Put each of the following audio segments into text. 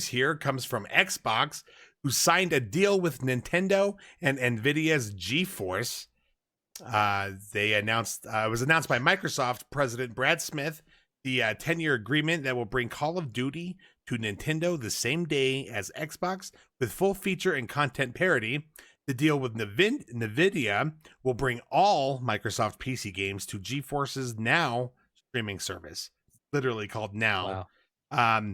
here comes from Xbox, who signed a deal with Nintendo and Nvidia's GeForce. They announced it was announced by Microsoft President Brad Smith, the 10-year agreement that will bring Call of Duty to Nintendo the same day as Xbox with full feature and content parity. The deal with Nvidia will bring all Microsoft PC games to GeForce's Now streaming service, literally called Now. Wow.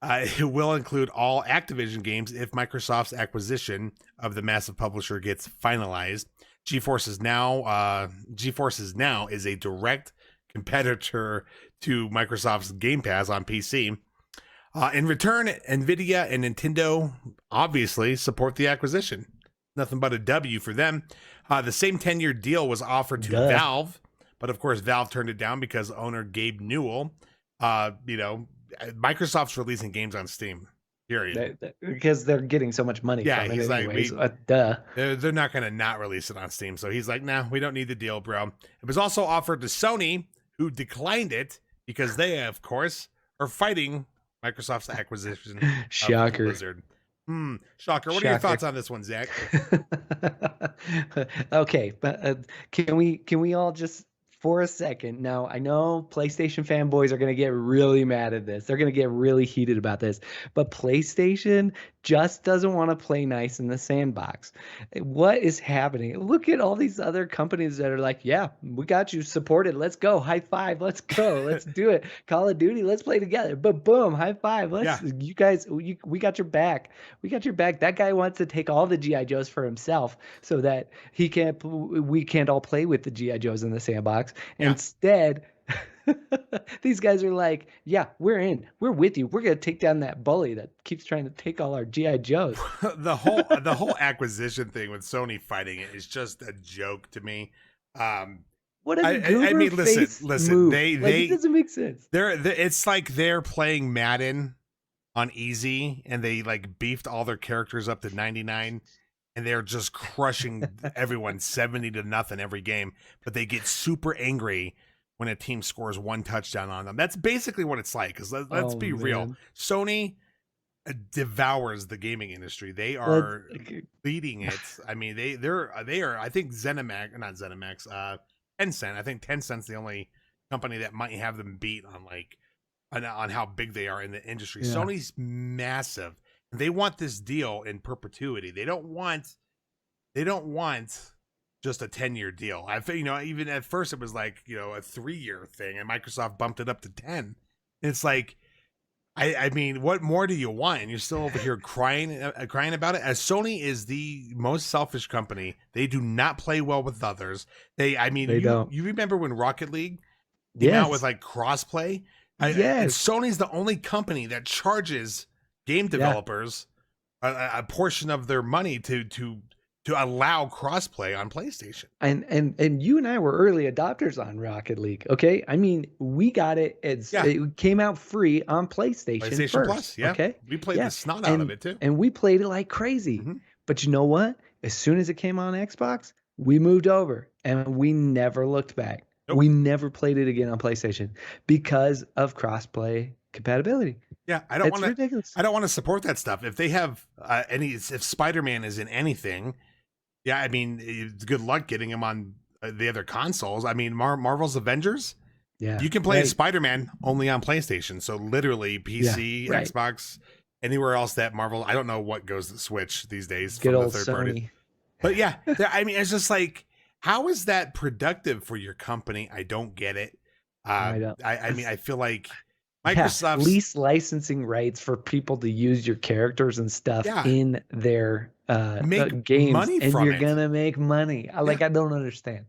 It will include all Activision games if Microsoft's acquisition of the massive publisher gets finalized. GeForce's Now is a direct competitor to Microsoft's Game Pass on PC. In return, Nvidia and Nintendo obviously support the acquisition. Nothing but a W for them. The same 10-year deal was offered to Valve, but of course Valve turned it down because owner Gabe Newell, Microsoft's releasing games on Steam. Period. Because they're getting so much money from it anyways. Duh. They're not going to not release it on Steam. So he's like, nah, we don't need the deal, bro. It was also offered to Sony, who declined it because they, of course, are fighting Microsoft's acquisition of Blizzard. Shocker. What are your thoughts on this one, Zach? Okay, but can we all just for a second? Now, I know PlayStation fanboys are going to get really mad at this. They're going to get really heated about this. But PlayStation just doesn't want to play nice in the sandbox. What is happening? Look at all these other companies that are like, yeah, we got you supported. Let's go. High five. Let's go. Let's do it. Call of Duty. Let's play together. But boom, high five. You guys, we got your back. We got your back. That guy wants to take all the G.I. Joes for himself so that we can't all play with the G.I. Joes in the sandbox. Yeah. Instead, these guys are like, yeah, we're in. We're with you. We're going to take down that bully that keeps trying to take all our G.I. Joes. The whole acquisition thing with Sony fighting it is just a joke to me. What a listen. Move. It doesn't make sense. It's like they're playing Madden on easy and they like beefed all their characters up to 99. And they're just crushing everyone 70-0 every game. But they get super angry when a team scores one touchdown on them. That's basically what it's like. Because let's be real. Sony devours the gaming industry. They are leading it. I mean, they are. I think Tencent. I think Tencent's the only company that might have them beat on how big they are in the industry. Yeah. Sony's massive. They want this deal in perpetuity. They don't want just a 10-year deal. Even at first it was like, a 3-year thing, and Microsoft bumped it up to 10. It's like, I mean, what more do you want? And you're still over here crying about it. As Sony is the most selfish company, they do not play well with others. They don't. You remember when Rocket League came out with like crossplay? Yes. Sony's the only company that charges game developers a portion of their money to allow crossplay on PlayStation. And you and I were early adopters on Rocket League. Okay, I mean, we got it. It came out free on PlayStation first, Plus. Yeah, okay, we played the snot out of it too, and we played it like crazy. Mm-hmm. But you know what? As soon as it came on Xbox, we moved over and we never looked back. Nope. We never played it again on PlayStation because of crossplay compatibility. Yeah, I don't want to support that stuff. If they have if Spider-Man is in anything, yeah, I mean, good luck getting him on the other consoles. I mean, Marvel's Avengers. Yeah, you can play as Spider-Man only on PlayStation. So literally PC, Xbox, anywhere else that Marvel. I don't know what goes to Switch these days from the third party. But yeah, I mean, it's just like, how is that productive for your company? I don't get it. I mean, I feel like Microsoft's lease licensing rights for people to use your characters and stuff in their games, money and from you're gonna make money. I don't understand.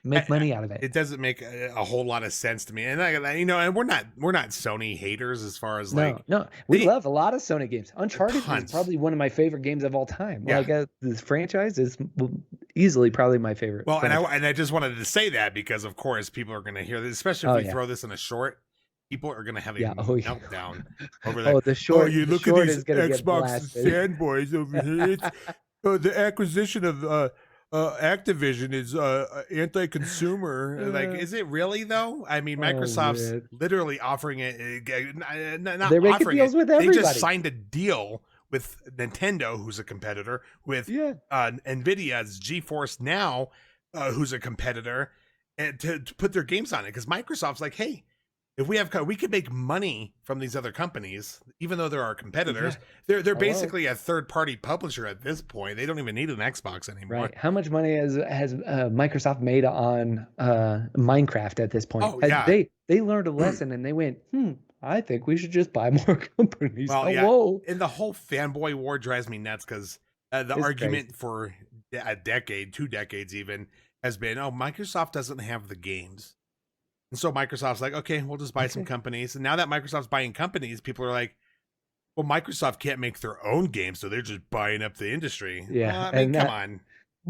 Make money out of it. It doesn't make a whole lot of sense to me. And and we're not Sony haters as far as no. We love a lot of Sony games. Uncharted is probably one of my favorite games of all time. Yeah. This franchise is easily probably my favorite. Well, and I just wanted to say that because of course people are going to hear this, especially if we throw this in a short. People are going to have a meltdown over that. The short. You look at these Xbox fanboys over here. The acquisition of Activision is anti-consumer. Like, is it really though? I mean, Oh Microsoft's man, literally offering it, not they're making offering it. deals with They just everybody. signed a deal with Nintendo, who's a competitor, with Yeah, Nvidia's GeForce Now, who's a competitor, and to put their games on it, because Microsoft's like, hey, if we could make money from these other companies, even though they're our competitors. yeah. They're Hello. basically a third party publisher at this point. They don't even need an Xbox anymore. Right. How much money has Microsoft made on Minecraft at this point? Oh yeah. They learned a lesson and they went, I think we should just buy more companies. Well, yeah, Hello. and the whole fanboy war drives me nuts because the It's crazy. argument for a decade, 2 decades even, has been, oh, Microsoft doesn't have the games. And so Microsoft's like, okay, we'll just buy some Okay. companies. And now that Microsoft's buying companies, people are like, well, Microsoft can't make their own games, so they're just buying up the industry. Yeah. I mean, And come that on.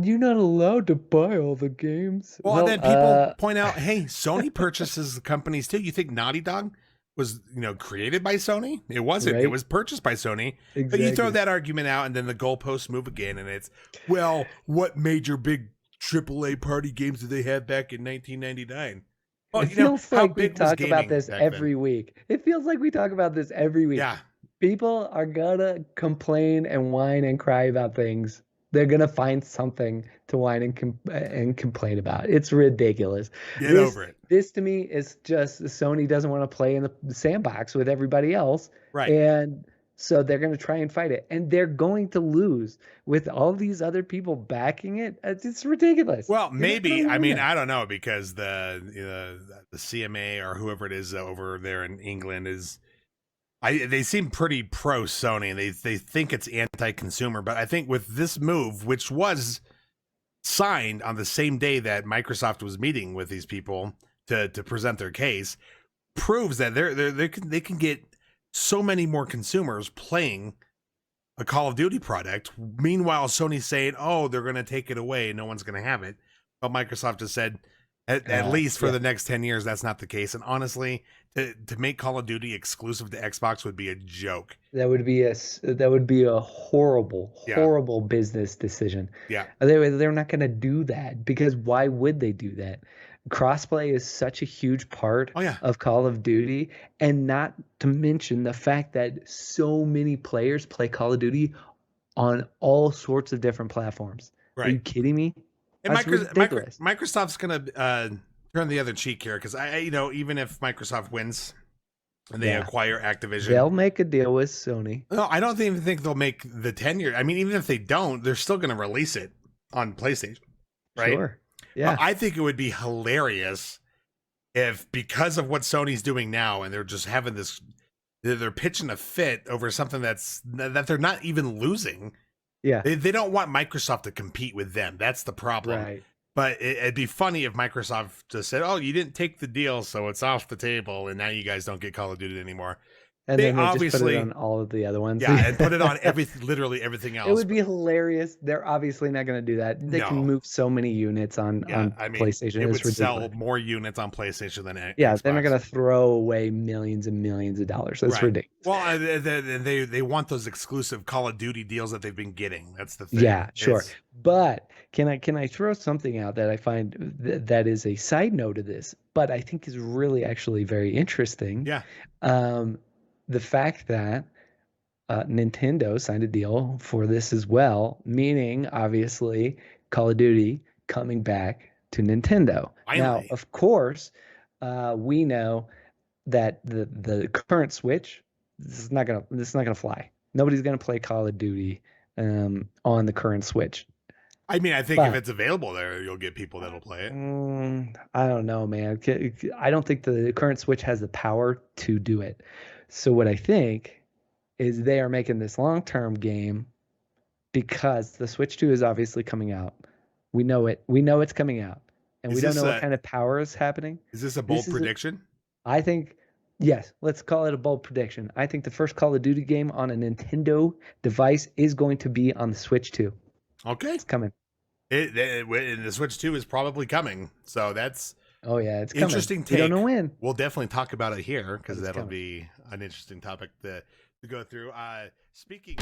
you're not allowed to buy all the games. Well, and Well, then people point out, hey, Sony purchases the companies too. You think Naughty Dog was, created by Sony? It wasn't. It right? was purchased by Sony. But you throw Exactly. that argument out, and then the goalposts move again, and it's, well, what major big AAA party games did they have back in 1999? Well, It feels how like we big was talk about gaming this back then? every week. It feels like we talk about this every week. Yeah, People are gonna complain and whine and cry about things. They're gonna find something to whine and complain about. It's ridiculous. get This over it. this to me is just Sony doesn't want to play in the sandbox with everybody else, Right. and so they're gonna try and fight it, and they're going to lose with all these other people backing it. It's ridiculous. Well, You're not maybe. gonna I mean, win. I don't know, because the CMA or whoever it is over there in England is, they seem pretty pro Sony, and they think it's anti-consumer. But I think with this move, which was signed on the same day that Microsoft was meeting with these people to present their case, proves that they can get so many more consumers playing a Call of Duty product. Meanwhile, Sony's saying, "Oh, they're going to take it away. No one's going to have it." But Microsoft has said, at least for Yeah. the next 10 years, that's not the case. And honestly, to make Call of Duty exclusive to Xbox would be a joke. That would be a horrible, Yeah, horrible business decision. yeah, They're not going to do that because why would they do that? Crossplay is such a huge part oh yeah, of Call of Duty, and not to mention the fact that so many players play Call of Duty on all sorts of different platforms. Are right. you kidding me? And That's ridiculous. Microsoft's going to turn the other cheek here, because even if Microsoft wins and they Yeah, acquire Activision, they'll make a deal with Sony. no, I don't even think they'll make the 10 year. I mean, even if they don't, they're still going to release it on PlayStation, right? Sure. But Yeah. I think it would be hilarious if, because of what Sony's doing now, and they're just having this, they're pitching a fit over something that they're not even losing. Yeah. They don't want Microsoft to compete with them. That's the problem. Right. But it'd be funny if Microsoft just said, "Oh, you didn't take the deal, so it's off the table, and now you guys don't get Call of Duty anymore." And They then they just put it obviously, on all of the other ones. yeah, and put it on literally everything It else. would be hilarious. They're obviously not going to do that. They can No, move so many units yeah, on I mean, PlayStation. it It's would sell ridiculous. more units on PlayStation than Yeah, they're not Xbox. going to throw away millions and millions of dollars. That's Right. ridiculous. Well, they want those exclusive Call of Duty deals that they've been getting. That's the thing. Yeah, sure. It's- But can I throw something out that I find that is a side note of this, but I think is really actually very interesting. yeah. The fact that Nintendo signed a deal for this as well, meaning obviously Call of Duty coming back to Nintendo. Now, Finally. of course, we know that the current Switch, this is not gonna fly. Nobody's gonna play Call of Duty on the current Switch. I mean, I think if But it's available there, you'll get people that'll play it. I don't know, man. I don't think the current Switch has the power to do it. So what I think is they are making this long-term game because the Switch 2 is obviously coming out. We know it. We know it's coming out. And Is we don't this know what a kind of power is happening. is this a This bold is prediction? I think, yes, let's call it a bold prediction. I think the first Call of Duty game on a Nintendo device is going to be on the Switch 2. Okay. It's coming. And the Switch 2 is probably coming. So that's Oh yeah, it's coming. interesting We don't take. know when. We'll definitely talk about it here, because But it's that'll coming. be an interesting topic. to go through. Speaking.